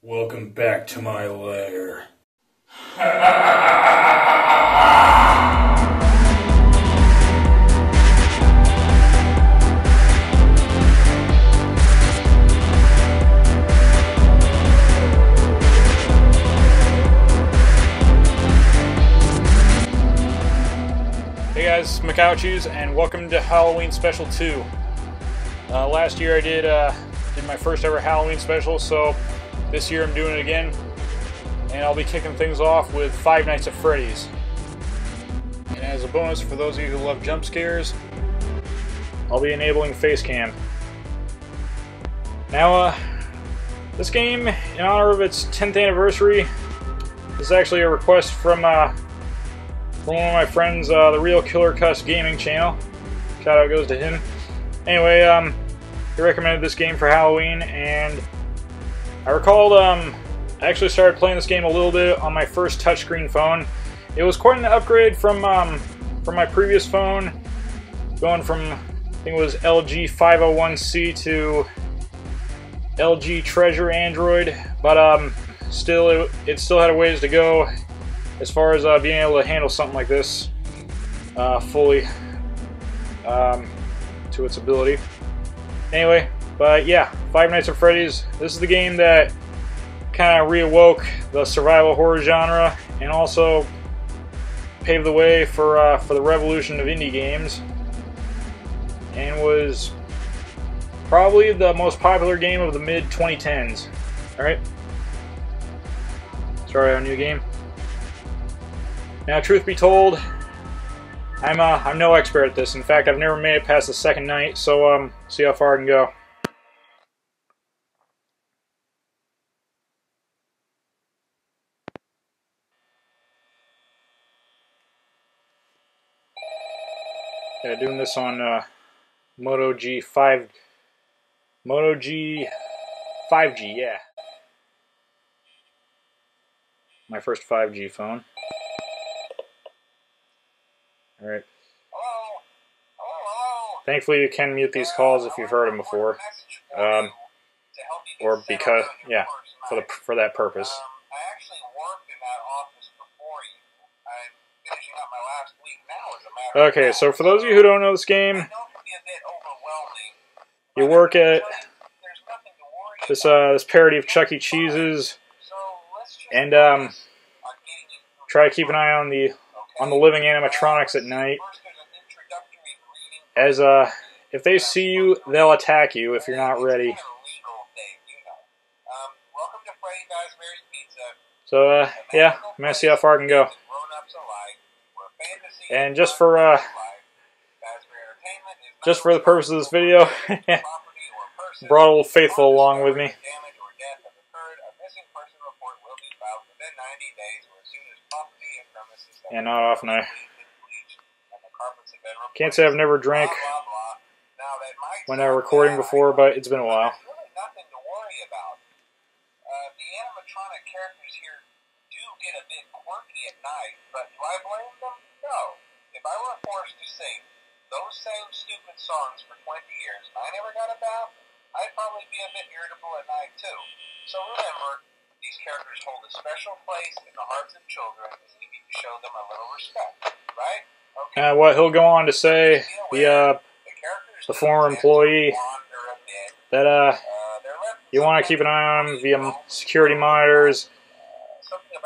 Welcome back to my lair. Hey guys, Macouchies, and welcome to Halloween Special 2. Last year I did my first ever Halloween special, so this year I'm doing it again, and I'll be kicking things off with Five Nights at Freddy's. And as a bonus for those of you who love jump scares, I'll be enabling FaceCam. Now, this game, in honor of its 10th anniversary, is actually a request from one of my friends, the Real Killer Cuss Gaming channel. Shout out goes to him. Anyway, he recommended this game for Halloween, and I recalled I actually started playing this game a little bit on my first touchscreen phone. It was quite an upgrade from my previous phone, going from, I think it was LG 501C to LG Treasure Android, but still it still had a ways to go as far as being able to handle something like this fully to its ability. Anyway, but yeah, Five Nights at Freddy's. This is the game that kind of reawoke the survival horror genre and also paved the way for the revolution of indie games, and was probably the most popular game of the mid-2010s. All right, start out a new game. Now, truth be told, I'm no expert at this. In fact, I've never made it past the second night, so see how far I can go. Yeah, doing this on Moto G5G, yeah. My first 5G phone. Alright. Thankfully you can mute these calls if you've heard them before. Or because, yeah, for that purpose. I actually worked in that office before you. I'm finishing up my last week now, as a matter of fact. Okay, so for those of you who don't know this game, you work at this parody of Chuck E. Cheese's, and try to keep an eye on the living animatronics at night. As if they see you, they'll attack you if you're not ready. So yeah, I'm gonna see how far I can go. And just for the purpose of this video, brought a little Faithful along with me. And not often I can't say I've never drank when I was recording before, but it's been a while. The animatronic characters here do get a bit quirky at night, but do I blame them? No. If I were forced to sing those same stupid songs for 20 years and I never got a bath, I'd probably be a bit irritable at night too. So remember, these characters hold a special place in the hearts of children, and we need to show them a little respect, right? Okay. What he'll go on to say, the former employee, that you want to keep an eye on via security monitors,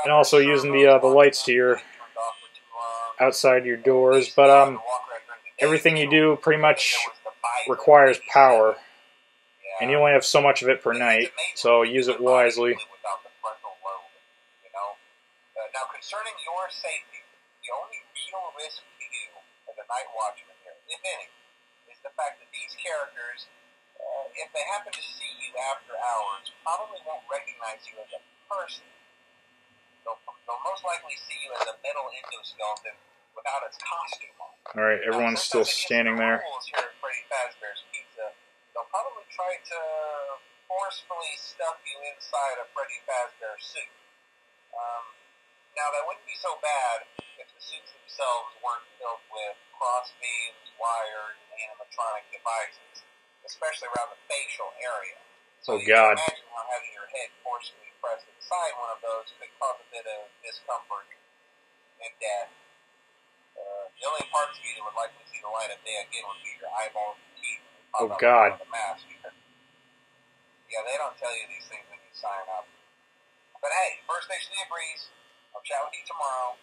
and also using the lights to your outside your doors. But everything you do pretty much requires power, and you only have so much of it per night, so use it wisely. Now, concerning your safety, the only real risk to you as a night watchman here, if any, is the fact that these characters, if they happen to see you after hours, probably won't recognize you as a person. They'll most likely see you as a metal endoskeleton without its costume on. Alright, everyone's still standing there. Here at Freddy Fazbear's Pizza, they'll probably try to forcefully stuff you inside a Freddy Fazbear suit. Now, that wouldn't be so bad if the suits themselves weren't filled with crossbeams, wires, and animatronic devices, especially around the facial area. So Oh, you God. can imagine how having your head forcibly pressed inside one of those could cause a bit of discomfort and death. The only parts of you that would likely see the light of day again would be your eyeballs and teeth. Oh, God. The mask. Yeah, they don't tell you these things when you sign up. But hey, First Station agrees. I'll chat with you tomorrow.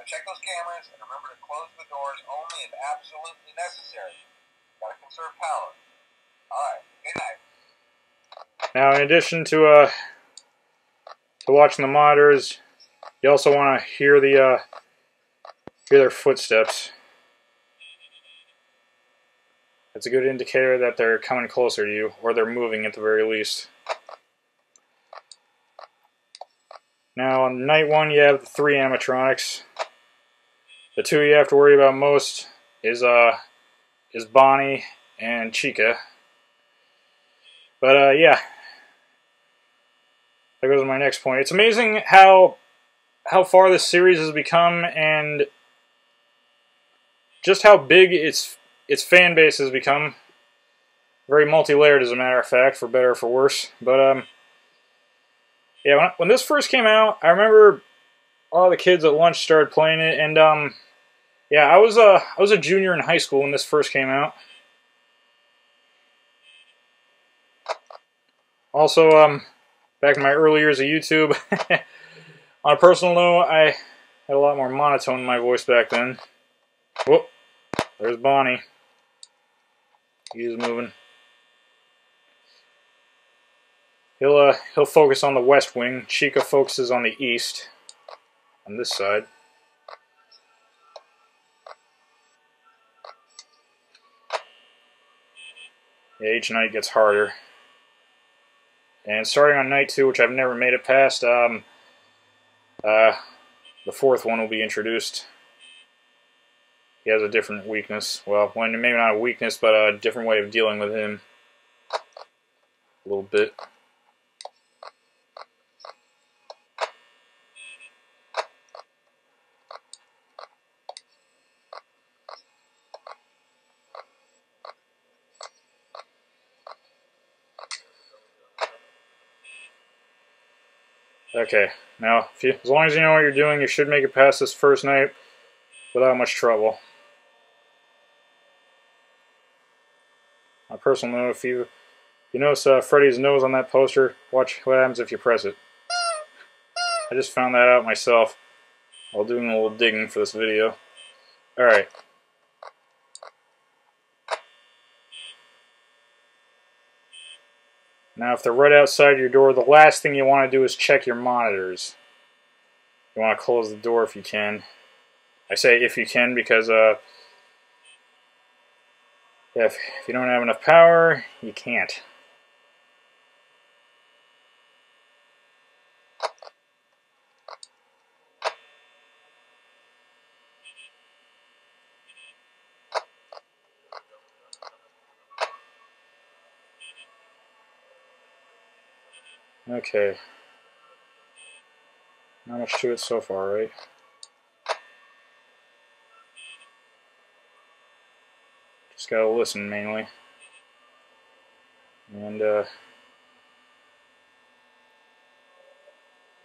Check those cameras and remember to close the doors only if absolutely necessary. Gotta conserve power. Alright, good night. Now, in addition to watching the monitors, you also want to hear their footsteps. It's a good indicator that they're coming closer to you, or they're moving at the very least. Now, on night one, you have the 3 animatronics. The 2 you have to worry about most is Bonnie and Chica. But yeah, that goes to my next point. It's amazing how far this series has become, and just how big its fan base has become. Very multi-layered, as a matter of fact, for better or for worse. But yeah, when this first came out, I remember all the kids at lunch started playing it, and yeah, I was a junior in high school when this first came out. Also, back in my early years of YouTube, on a personal note, I had a lot more monotone in my voice back then. Whoop, there's Bonnie. He's moving. He'll focus on the west wing. Chica focuses on the east, on this side. Yeah, each night gets harder. And starting on night 2, which I've never made it past, the 4th one will be introduced. He has a different weakness. Well, maybe not a weakness, but a different way of dealing with him. A little bit. Okay, now, as long as you know what you're doing, you should make it past this first night without much trouble. On a personal note, if you notice Freddy's nose on that poster, watch what happens if you press it. I just found that out myself while doing a little digging for this video. Alright. Now, if they're right outside your door, the last thing you want to do is check your monitors. You want to close the door if you can. I say if you can because yeah, if you don't have enough power, you can't. Okay. Not much to it so far, right? Just gotta listen mainly. And as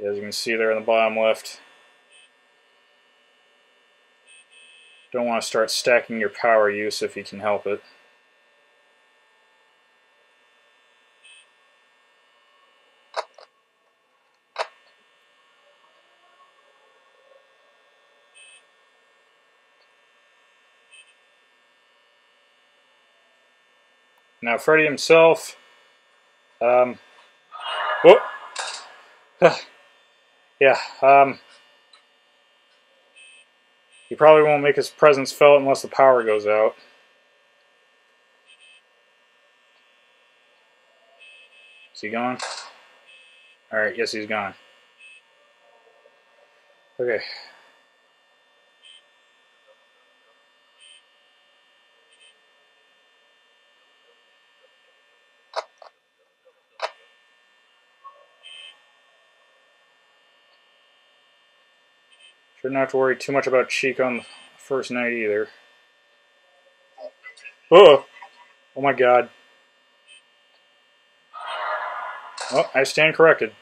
you can see there in the bottom left, don't want to start stacking your power use if you can help it. Now Freddy himself, whoop, yeah, he probably won't make his presence felt unless the power goes out. Is he gone? Alright, yes, he's gone. Okay. Shouldn't have to worry too much about Chica on the first night either. Oh! Oh my god. Oh, I stand corrected.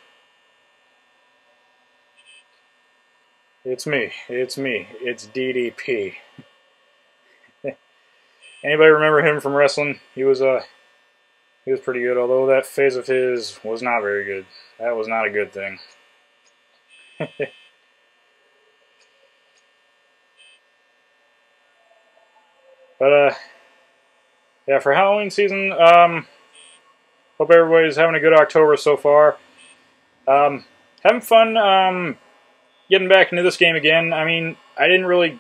It's me. It's me. It's DDP. Anybody remember him from wrestling? He was pretty good, although that phase of his was not very good. That was not a good thing. But yeah, for Halloween season, hope everybody's having a good October so far. Having fun getting back into this game again. I mean, I didn't really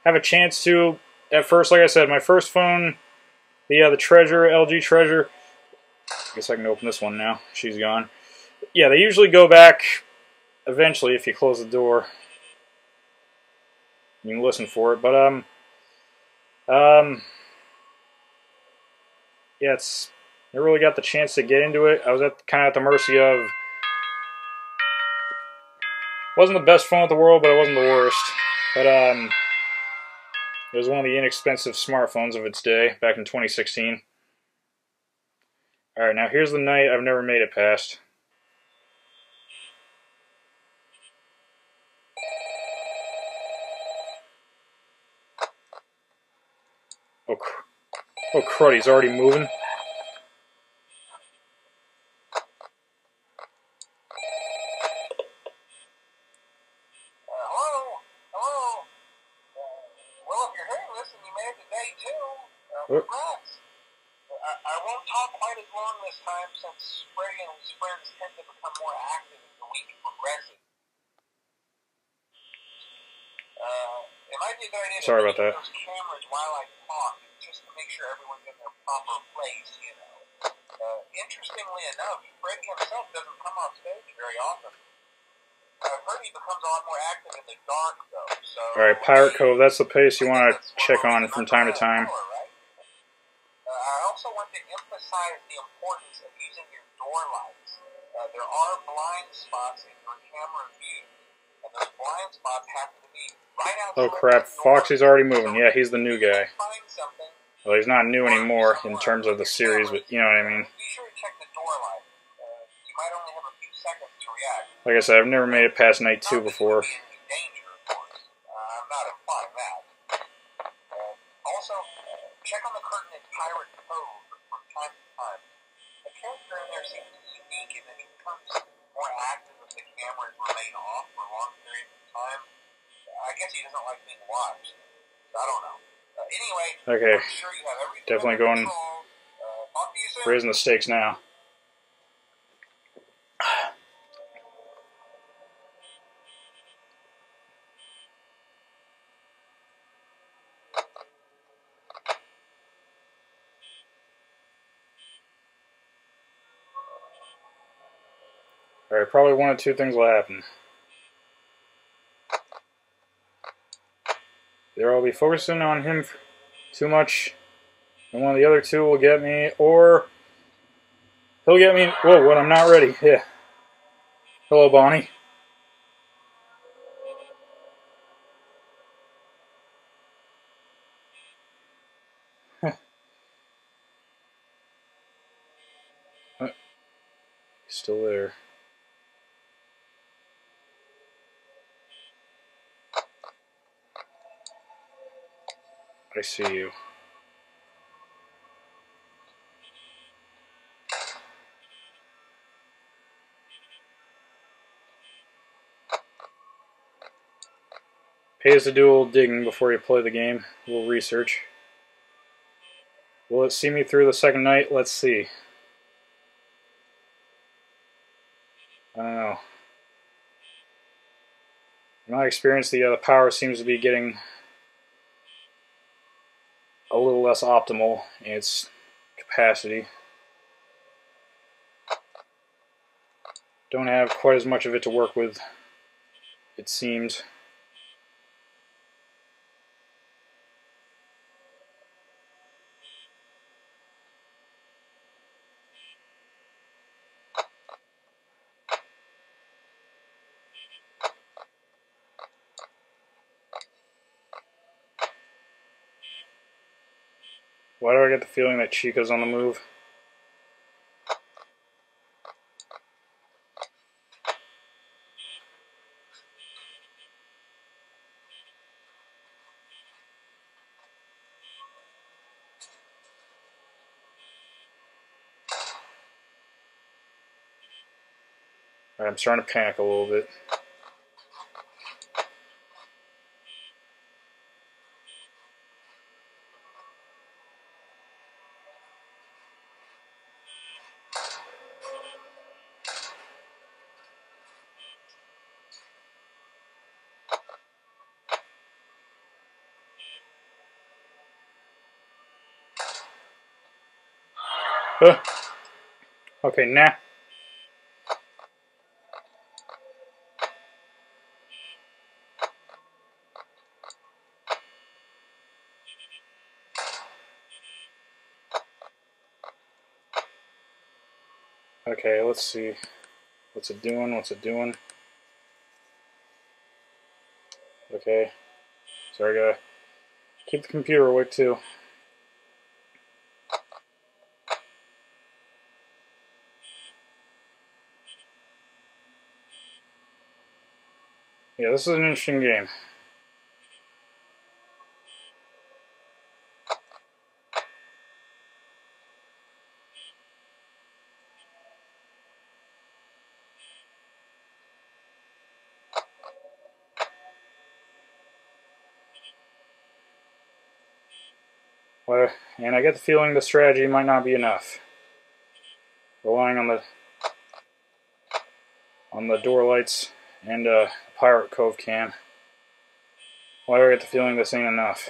have a chance to at first. Like I said, my first phone, the Treasure, LG Treasure. I guess I can open this one now. She's gone. Yeah, they usually go back eventually if you close the door. You can listen for it, but yeah, I really got the chance to get into it. I was kind of at the mercy of. Wasn't the best phone in the world, but it wasn't the worst. But it was one of the inexpensive smartphones of its day back in 2016. All right, now here's the night I've never made it past. Oh crud, he's already moving. Congrats. I won't talk quite as long this time since Freddy and his friends tend to become more active as the week progresses. It might be a good idea to Sorry about that. those cameras while I talk, just to make sure everyone's in their proper place, you know. Interestingly enough, Freddy himself doesn't come on stage very often. I've heard he becomes a lot more active in the dark, though, so... Alright, Pirate Cove, that's the place you want to check on from time to time. I also want to emphasize the importance of using your door lights. There are blind spots in your camera view, and those blind spots happen to be right outside. Oh crap, Foxy's already moving. Yeah, he's the new guy. Well, he's not new anymore in terms of the series, but you know what I mean. Be sure to check the door light. You might only have a few seconds to react. Like I said, I've never made it past night 2 before. Danger, of course. I'm not implying that. Also, check on the curtain in Pirate Cove from time to time. The character in there seems unique in that he becomes more active if the cameras remain off for long periods of time. I guess he doesn't like being watched. I don't know. Anyway, okay, I'm sure you have everything definitely under going control. Talk to you soon. raising the stakes now. Alright, probably one of two things will happen. Either I'll be focusing on him too much, and one of the other two will get me, or he'll get me, whoa, when I'm not ready. Yeah. Hello, Bonnie. He's still there. I see you. Pays to do a little digging before you play the game. A little research. Will it see me through the second night? Let's see. I don't know. In my experience, the power seems to be getting a little less optimal in its capacity. Don't have quite as much of it to work with, it seems. Why do I get the feeling that Chica's on the move? I'm starting to panic a little bit. Okay, nah. Okay, let's see. What's it doing? What's it doing? Okay. So I gotta keep the computer awake too. Yeah, this is an interesting game. Well, and I get the feeling the strategy might not be enough. Relying on the door lights and pirate cove cam. Why do I get the feeling this ain't enough?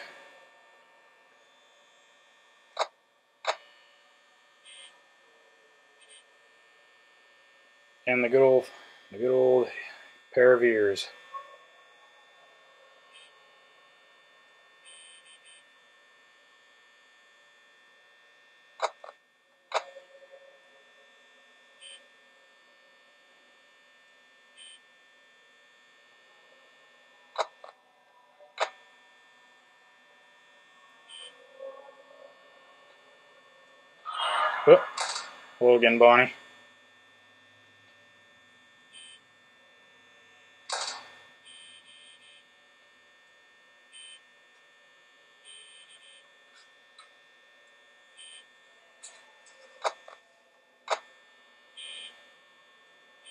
And the good old pair of ears. Oh, hello again, Bonnie.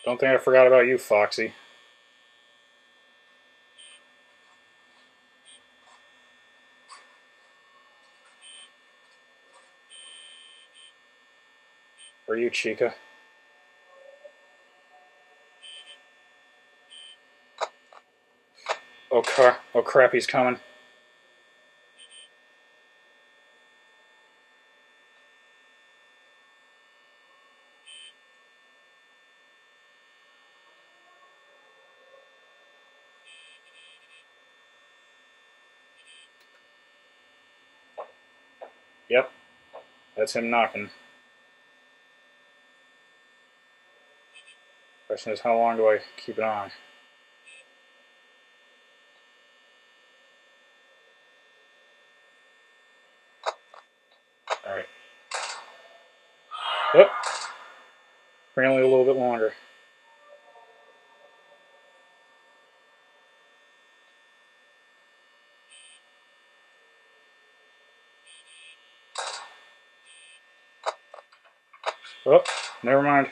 Don't think I forgot about you, Foxy. Or you, Chica. Oh crap, he's coming. Yep, that's him knocking. Question is, how long do I keep it on? Alright. Yep. Apparently a little bit longer. Oh, never mind.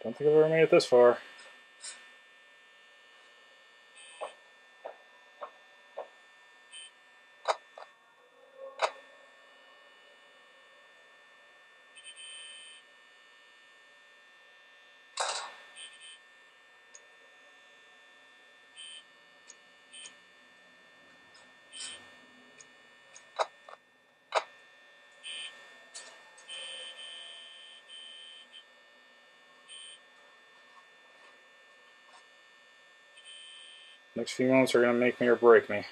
Don't think I've ever made it this far. Next few moments are going to make me or break me.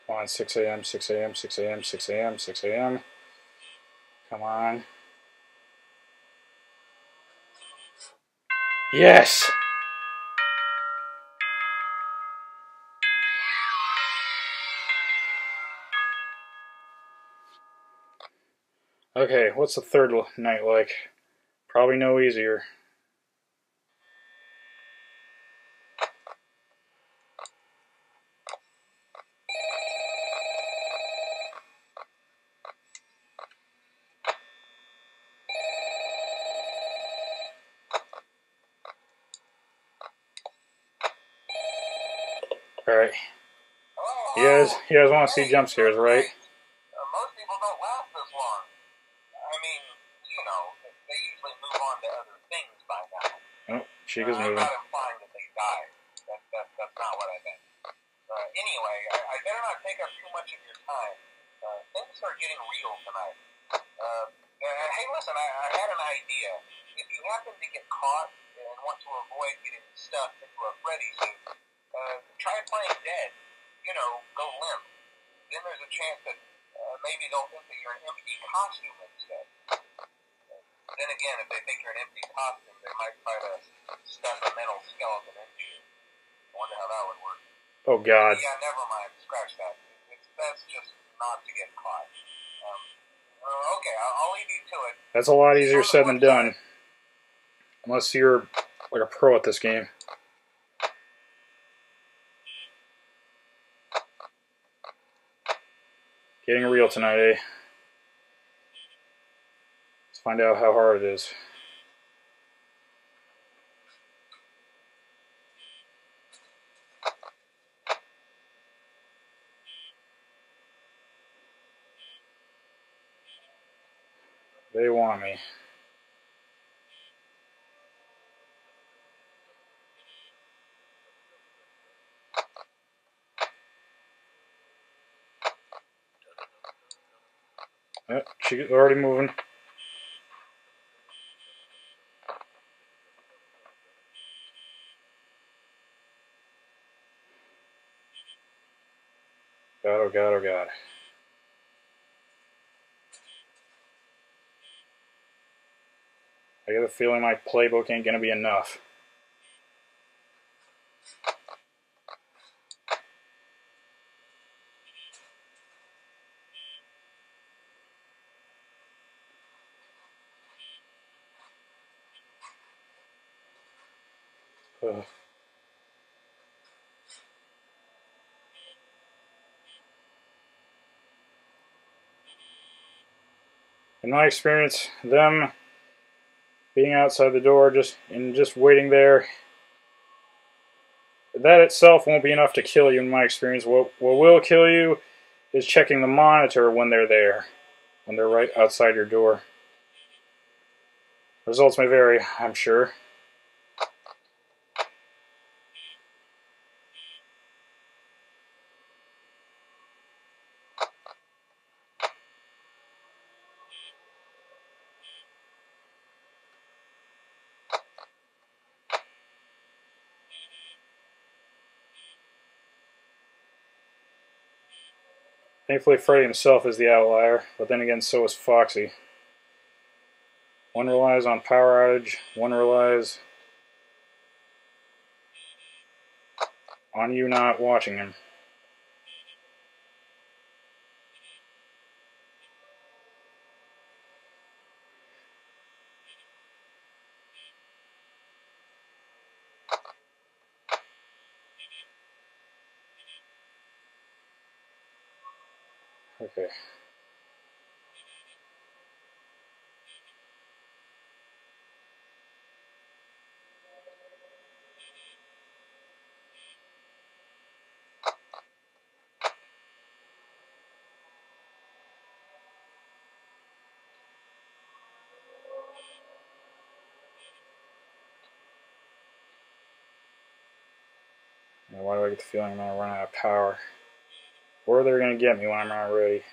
Come on, 6 a.m., 6 a.m., 6 a.m., 6 a.m., 6 a.m. Come on. Yes! Okay, what's the third night like? Probably no easier. Alright. You guys want to see jump scares, right? Most people don't last this long. I mean, you know, they usually move on to other things by now. Oh, Chica's moving. I'm not implying that they died. That's not what I meant. Anyway, I better not take up too much of your time. Things are getting real tonight. Hey, listen, I had an idea. If you happen to get caught and want to avoid getting stuffed into a Freddy suit, try playing dead. You know, go limp. Then there's a chance that maybe they'll think that you're an empty costume instead. Then again, if they think you're an empty costume, they might try to stuff a metal skeleton into you. I wonder how that would work. Oh, God. Yeah, never mind. Scratch that. It's best just not to get caught. Okay, I'll leave you to it. That's a lot easier said than done. Unless you're like a pro at this game. Getting real tonight, eh? Let's find out how hard it is. They want me. Oh, she's already moving. God, oh God, oh God. I get a feeling my playbook ain't gonna be enough. Ugh. In my experience, them being outside the door just waiting there, that itself won't be enough to kill you in my experience. What will kill you is checking the monitor when they're there, when they're right outside your door. Results may vary, I'm sure. Thankfully, Freddy himself is the outlier, but then again, so is Foxy. One relies on power outage, one relies on you not watching him. Okay. Now, why do I get the feeling I'm going to run out of power? Or they're going to get me when I'm not ready.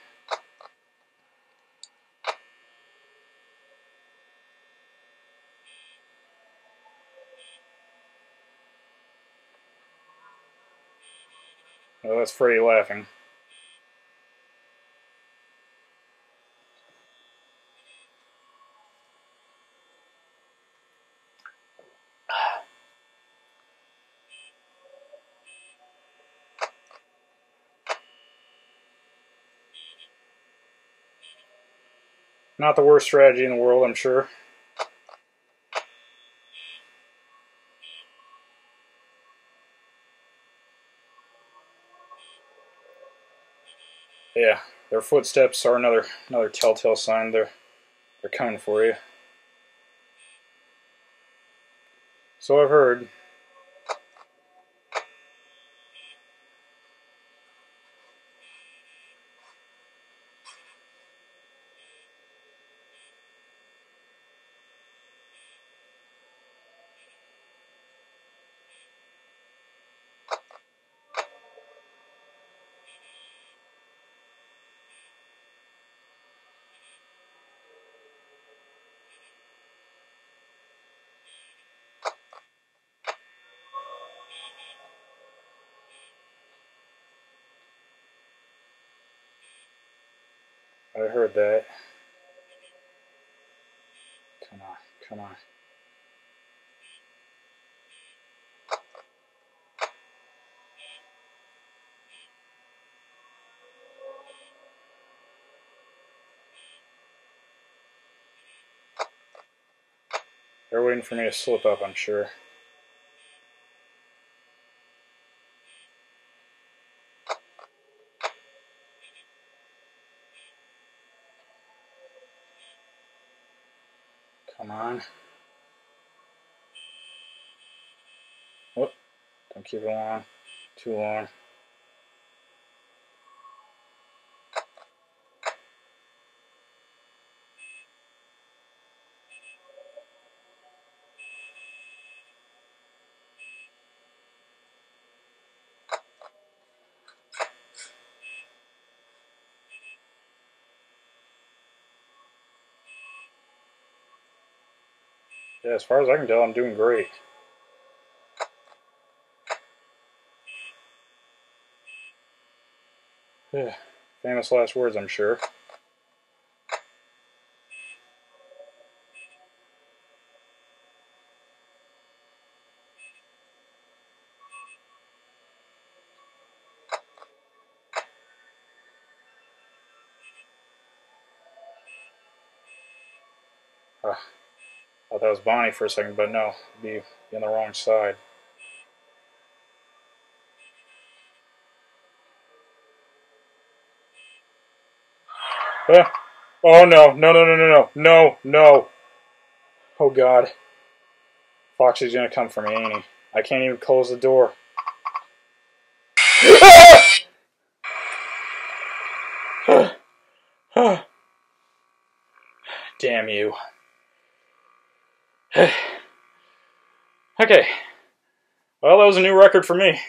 Oh, that's Freddy laughing. Not the worst strategy in the world, I'm sure. Yeah, their footsteps are another telltale sign they're coming for you. So I've heard. I heard that. Come on, come on. They're waiting for me to slip up, I'm sure. Come on. Whoop. Don't keep it long. Too long. Yeah, as far as I can tell, I'm doing great. Yeah, famous last words, I'm sure. Thought that was Bonnie for a second, but no, be on the wrong side. Oh no, no, no, no, no, no, no, no. Oh God. Foxy's gonna come for me, ain't he? I can't even close the door. Damn you. Okay. Well, that was a new record for me.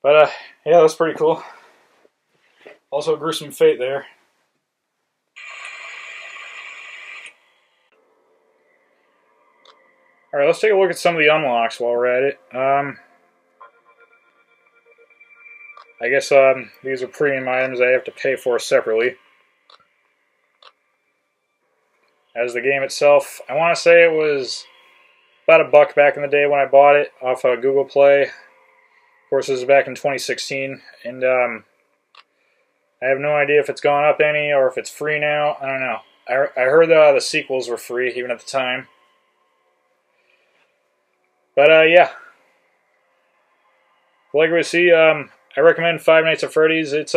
But, yeah, that's pretty cool. Also, gruesome fate there. Alright, let's take a look at some of the unlocks while we're at it. I guess these are premium items I have to pay for separately. As the game itself, I want to say it was about $1 back in the day when I bought it off of Google Play. Of course, this is back in 2016, and I have no idea if it's gone up any or if it's free now. I don't know. I heard the sequels were free even at the time. But yeah, like we see, I recommend Five Nights at Freddy's. It's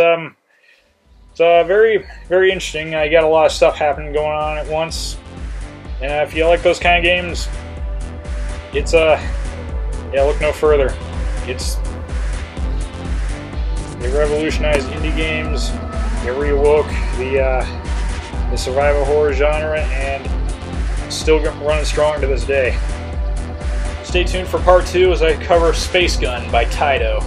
very, very interesting. You got a lot of stuff happening going on at once, and if you like those kind of games, it's yeah, look no further. It's they revolutionized indie games. They reawoke the survival horror genre, and still running strong to this day. Stay tuned for part 2 as I cover Space Gun by Taito.